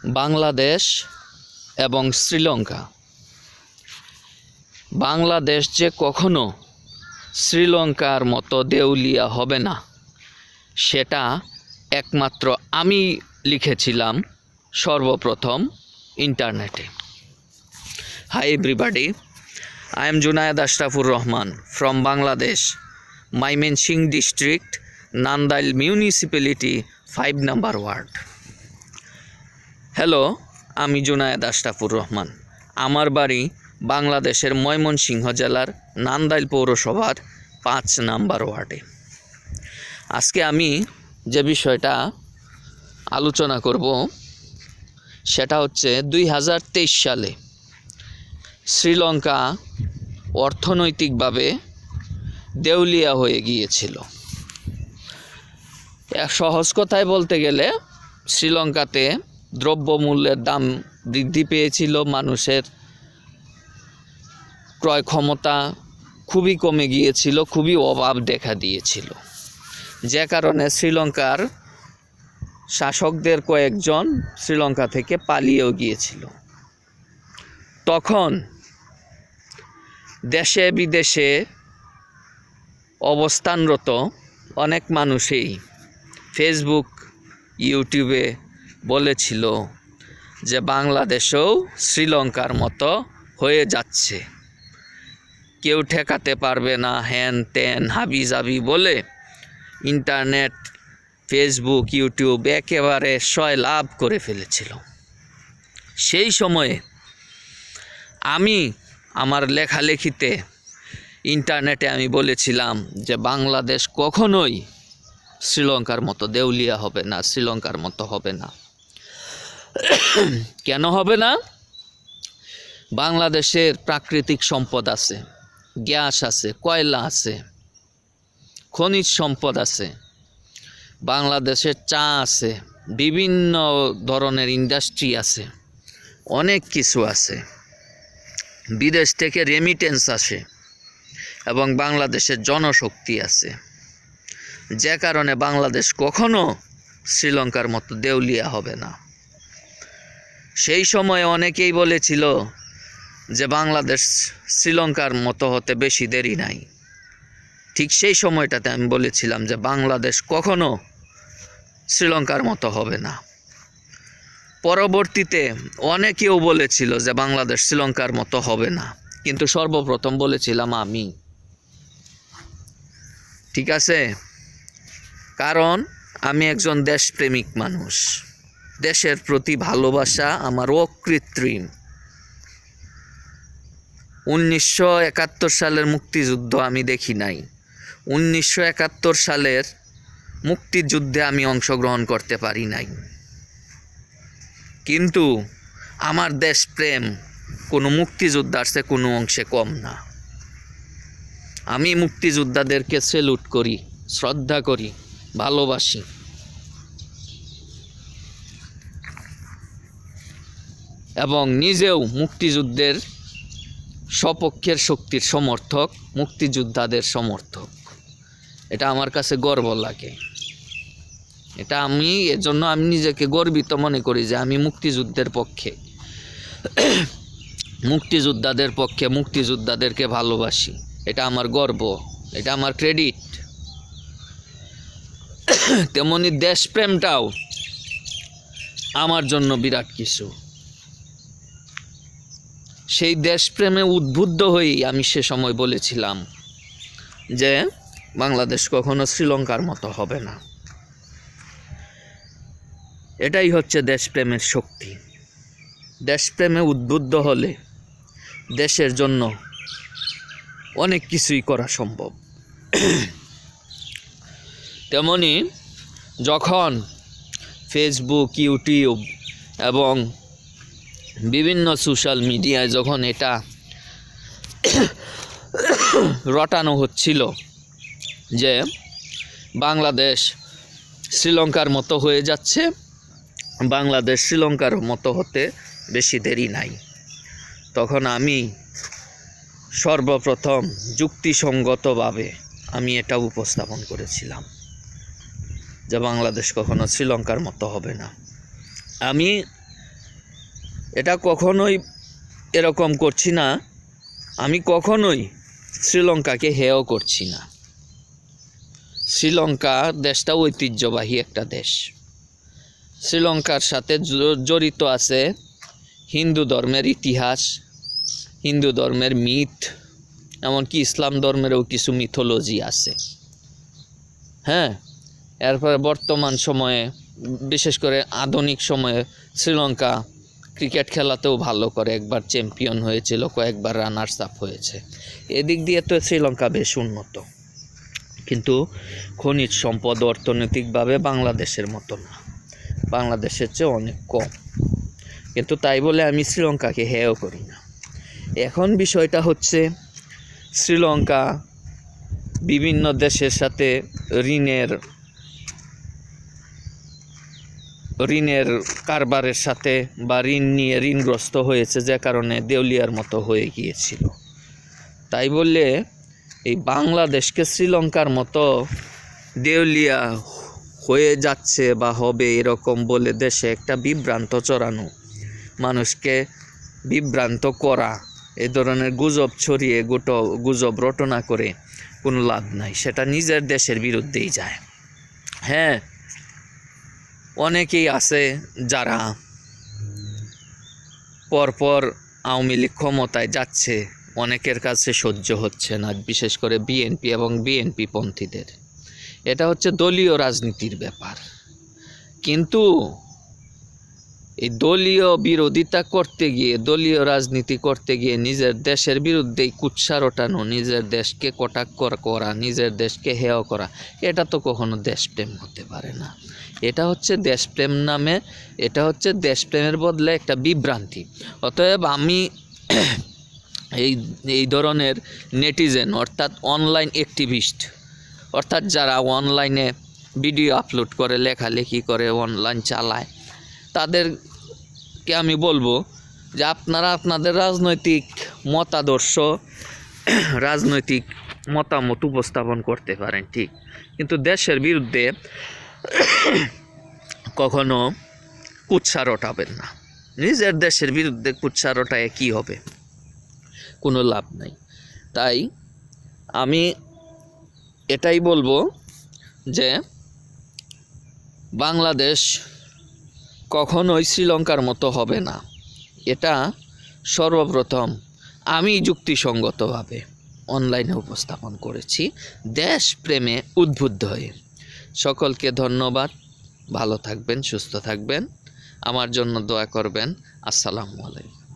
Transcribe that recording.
বাংলাদেশ এবং শ্রীলঙ্কা। বাংলাদেশ যে কখনো শ্রীলঙ্কার মতো দেউলিয়া হবে না, সেটা একমাত্র আমি লিখেছিলাম সর্বপ্রথম ইন্টারনেটে। Hi everybody, I am Junaid Ashrafur Rahman from Bangladesh, Mymensingh district, Nandail municipality, 5 number ward. Hello, আমি জুনায়েদ আশরাফুর রহমান। আমার বাড়ি বাংলাদেশের ময়মনসিংহ জেলার নান্দাইল পৌরসভার 5 নাম্বার ওয়ার্ডে। আজকে আমি যে বিষয়টা আলোচনা করব সেটা হচ্ছে 2023 সালে শ্রীলঙ্কা অর্থনৈতিকভাবে দেউলিয়া হয়ে গিয়েছিল। সহজ কথায় বলতে গেলে শ্রীলঙ্কাতে দ্রব্যমূল্যের দাম বৃদ্ধি পেয়েছিল, মানুষের ক্রয় ক্ষমতা খুবই কমে গিয়েছিল, খুবই অভাব দেখা দিয়েছিল, যে কারণে শ্রীলঙ্কার শাসকদের কয়েকজন শ্রীলঙ্কা থেকে পালিয়েও গিয়েছিল। তখন দেশে বিদেশে অবস্থানরত অনেক মানুষই ফেসবুক, ইউটিউবে বলেছিল যে বাংলাদেশেও শ্রীলঙ্কার মতো হয়ে যাচ্ছে, কেউ ঠেকাতে পারবে না, হ্যান ত্যান হাবি জাবি বলে ইন্টারনেট, ফেসবুক, ইউটিউব একেবারে সয়লাভ করে ফেলেছিল। সেই সময়ে আমি আমার লেখালেখিতে ইন্টারনেটে আমি বলেছিলাম যে বাংলাদেশ কখনোই শ্রীলঙ্কার মতো দেউলিয়া হবে না, শ্রীলঙ্কার মতো হবে না। কেন হবে না? বাংলাদেশের প্রাকৃতিক সম্পদ আছে, গ্যাস আছে, কয়লা আছে, খনিজ সম্পদ আছে, বাংলাদেশের চা আছে, বিভিন্ন ধরনের ইন্ডাস্ট্রি আছে, অনেক কিছু আছে, বিদেশ থেকে রেমিটেন্স আসে এবং বাংলাদেশের জনশক্তি আছে, যে কারণে বাংলাদেশ কখনো শ্রীলঙ্কার মতো দেউলিয়া হবে না। সেই সময় অনেকেই বলেছিল যে বাংলাদেশ শ্রীলঙ্কার মতো হতে বেশি দেরি নাই। ঠিক সেই সময়টাতে আমি বলেছিলাম যে বাংলাদেশ কখনো শ্রীলঙ্কার মতো হবে না। পরবর্তীতে অনেকেও বলেছিল যে বাংলাদেশ শ্রীলঙ্কার মতো হবে না, কিন্তু সর্বপ্রথম বলেছিলাম আমি। ঠিক আছে, কারণ আমি একজন দেশপ্রেমিক মানুষ, দেশের প্রতি ভালোবাসা আমার অকৃত্রিম। 1971 সালের মুক্তিযুদ্ধ আমি দেখি নাই, 1971 সালের মুক্তিযুদ্ধে আমি অংশগ্রহণ করতে পারি নাই, কিন্তু আমার দেশপ্রেম কোনো মুক্তিযোদ্ধার চেয়ে কোনো অংশে কম না। আমি মুক্তিযোদ্ধাদেরকে স্যালুট করি, শ্রদ্ধা করি, ভালোবাসি। এবং নিজেও মুক্তিযুদ্ধের সপক্ষের শক্তির সমর্থক, মুক্তিযোদ্ধাদের সমর্থক। এটা আমার কাছে গর্ব লাগে। এটা আমি এজন্য আমি নিজেকে গর্বিত মনে করি যে আমি মুক্তিযুদ্ধের পক্ষে, মুক্তিযোদ্ধাদের পক্ষে, মুক্তিযোদ্ধাদেরকে ভালোবাসি। এটা আমার গর্ব, এটা আমার ক্রেডিট। তেমনি দেশপ্রেমটাও আমার জন্য বিরাট কিছু। সেই দেশপ্রেমে উদ্বুদ্ধ হয়েই আমি সে সময় বলেছিলাম যে বাংলাদেশ কখনো শ্রীলঙ্কার মতো হবে না। এটাই হচ্ছে দেশপ্রেমের শক্তি। দেশপ্রেমে উদ্বুদ্ধ হলে দেশের জন্য অনেক কিছুই করা সম্ভব। তেমনি যখন ফেসবুক, ইউটিউব এবং বিভিন্ন সোশ্যাল মিডিয়ায় যখন এটা রটানো হচ্ছিল যে বাংলাদেশ শ্রীলঙ্কার মতো হয়ে যাচ্ছে, বাংলাদেশ শ্রীলঙ্কার মতো হতে বেশি দেরি নাই, তখন আমি সর্বপ্রথম যুক্তিসঙ্গতভাবে আমি এটা উপস্থাপন করেছিলাম যে বাংলাদেশ কখনো শ্রীলঙ্কার মতো হবে না। আমি এটা কখনোই এরকম করছি না, আমি কখনোই শ্রীলঙ্কাকে হেয় করছি না। শ্রীলঙ্কা দেশটা ঐতিহ্যবাহী একটা দেশ। শ্রীলঙ্কার সাথে জড়িত আছে হিন্দু ধর্মের ইতিহাস, হিন্দু ধর্মের মিথ, এমনকি ইসলাম ধর্মেরও কিছু মিথোলজি আছে। হ্যাঁ, এরপরে বর্তমান সময়ে, বিশেষ করে আধুনিক সময়ে শ্রীলঙ্কা ক্রিকেট খেলাতেও ভালো করে, একবার চ্যাম্পিয়ন হয়েছিল, কয়েকবার রানার্স আপ হয়েছে। এদিক দিয়ে তো শ্রীলঙ্কা বেশ উন্নত, কিন্তু খনিজ সম্পদ অর্থনৈতিকভাবে বাংলাদেশের মতো না, বাংলাদেশের চেয়ে অনেক কম। কিন্তু তাই বলে আমি শ্রীলঙ্কাকে হেয় করি না। এখন বিষয়টা হচ্ছে শ্রীলঙ্কা বিভিন্ন দেশের সাথে ঋণের কারবারের সাথে বা ঋণ নিয়ে ঋণগ্রস্ত হয়েছে, যে কারণে দেউলিয়ার মতো হয়ে গিয়েছিল। তাই বললে এই বাংলাদেশকে শ্রীলঙ্কার মতো দেউলিয়া হয়ে যাচ্ছে বা হবে এরকম বলে দেশে একটা বিভ্রান্ত চড়ানো, মানুষকে বিভ্রান্ত করা, এ ধরনের গুজব ছড়িয়ে গুজব রটনা করে কোনো লাভ নাই, সেটা নিজের দেশের বিরুদ্ধেই যায়। হ্যাঁ, অনেকেই আছে যারা পরপর আওয়ামী লীগ ক্ষমতায় যাচ্ছে, অনেকের কাছে সহ্য হচ্ছে না, বিশেষ করে বিএনপি এবং বিএনপি পন্থীদের। এটা হচ্ছে দলীয় রাজনীতির ব্যাপার। কিন্তু এই দলীয় বিরোধিতা করতে গিয়ে, দলীয় রাজনীতি করতে গিয়ে নিজের দেশের বিরুদ্ধেই কুৎসা রটানো, নিজের দেশকে কটাক্ষ করা, নিজের দেশকে হেয় করা, এটা তো কখনো দেশপ্রেম হতে পারে না। এটা হচ্ছে দেশপ্রেম নামে, এটা হচ্ছে দেশপ্রেমের বদলে একটা বিভ্রান্তি। অতএব আমি এই ধরনের নেটিজেন, অর্থাৎ অনলাইন অ্যাক্টিভিস্ট, অর্থাৎ যারা অনলাইনে ভিডিও আপলোড করে, লেখালেখি করে, অনলাইন চালায়, তাদেরকে আমি বলবো যে আপনারা আপনাদের রাজনৈতিক মতাদর্শ, রাজনৈতিক মতামত উপস্থাপন করতে পারেন, ঠিক, কিন্তু দেশের বিরুদ্ধে কখনো কুৎসা রটাবেন না। নিজের দেশের বিরুদ্ধে কুৎসা রটায় কী হবে? কোনো লাভ নাই। তাই আমি এটাই বলবো যে বাংলাদেশ কখনোই শ্রীলঙ্কার মতো হবে না। এটা সর্বপ্রথম আমি যুক্তিসঙ্গতভাবে অনলাইনে উপস্থাপন করেছি, দেশপ্রেমে উদ্বুদ্ধ হয়ে। সকলকে ধন্যবাদ। ভালো থাকবেন, সুস্থ থাকবেন, আমার জন্য দোয়া করবেন। আসসালামু আলাইকুম।